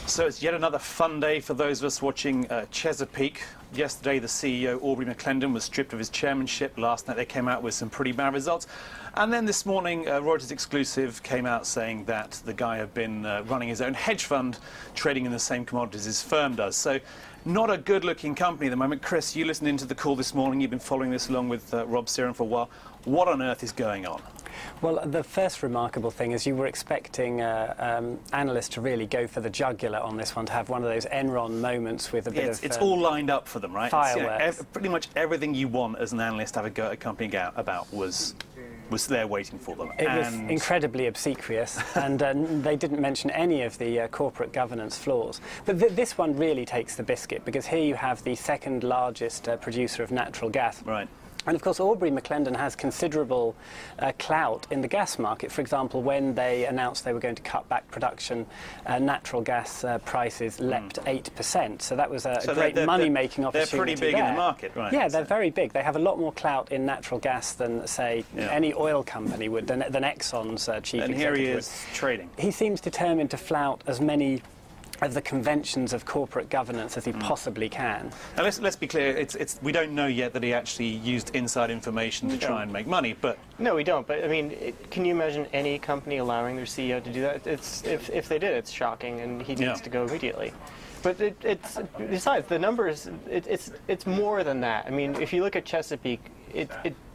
So it's yet another fun day for those of us watching Chesapeake. Yesterday, the CEO, Aubrey McClendon, was stripped of his chairmanship. Last night, they came out with some pretty bad results. And then this morning, Reuters exclusive came out saying that the guy had been running his own hedge fund, trading in the same commodities his firm does. So not a good-looking company at the moment. Chris, you listened into the call this morning. You've been following this along with Rob Searan for a while. What on earth is going on? Well, the first remarkable thing is you were expecting analysts to really go for the jugular on this one, to have one of those Enron moments with a bit of... It's all lined up for them, right? Fireworks. Pretty much everything you want as an analyst to have a go at a company about was there waiting for them. It was incredibly obsequious, and they didn't mention any of the corporate governance flaws. But this one really takes the biscuit, because here you have the second largest producer of natural gas. Right. And of course, Aubrey McClendon has considerable clout in the gas market. For example, when they announced they were going to cut back production, natural gas prices leapt 8%. So that was a great money-making opportunity. They're pretty big in the market, right? Yeah, they're very big. They have a lot more clout in natural gas than, say, any oil company would, than Exxon's chief executive. And here he is trading. He seems determined to flout as many of the conventions of corporate governance as he possibly can. Now let's be clear, we don't know yet that he actually used inside information to try and make money, but... No, we don't, but I mean, can you imagine any company allowing their CEO to do that? If they did, it's shocking, and he needs to go immediately. But besides, the numbers, it's more than that. I mean, if you look at Chesapeake,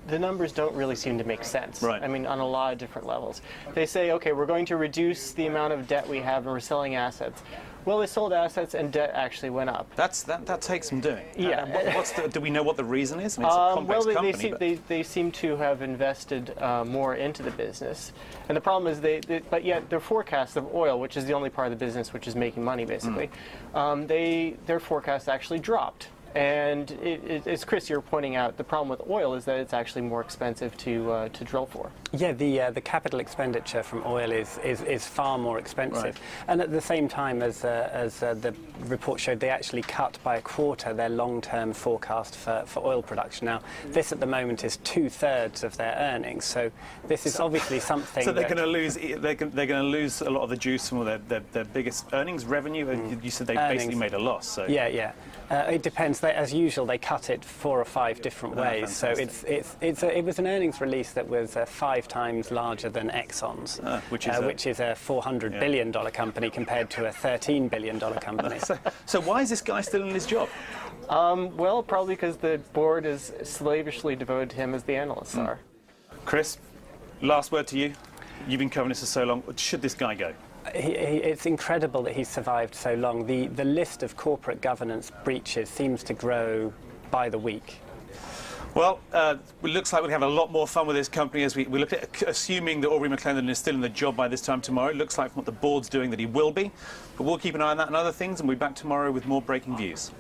the numbers don't really seem to make sense. Right. I mean, on a lot of different levels. They say, okay, we're going to reduce the amount of debt we have and we're selling assets. Well, they sold assets and debt actually went up. That takes some doing. Yeah. Do we know what the reason is? I mean, it's a complex company, they seem to have invested more into the business. And the problem is but yet their forecast of oil, which is the only part of the business which is making money basically, their forecast actually dropped. And as Chris, you're pointing out, the problem with oil is that it's actually more expensive to drill for. Yeah, the capital expenditure from oil is far more expensive. Right. And at the same time, as the report showed, they actually cut by a quarter their long-term forecast for oil production. Now, this at the moment is 2/3 of their earnings. So this is obviously something. So they're going to lose. They're going to lose a lot of the juice from their biggest earnings, revenue. You said they basically made a loss. So. Yeah. It depends. As usual, they cut it 4 or 5 different ways. Fantastic. So it was an earnings release that was 5 times larger than Exxon's, which is a $400 billion company compared to a $13 billion company. So why is this guy still in his job? Well, probably because the board is slavishly devoted to him as the analysts are. Chris, last word to you. You've been covering this for so long. Should this guy go? It's incredible that he's survived so long. The list of corporate governance breaches seems to grow by the week. Well, it looks like we'll have a lot more fun with this company as we look at, assuming that Aubrey McClendon is still in the job by this time tomorrow. It looks like from what the board's doing that he will be. But we'll keep an eye on that and other things, and we'll be back tomorrow with more breaking views.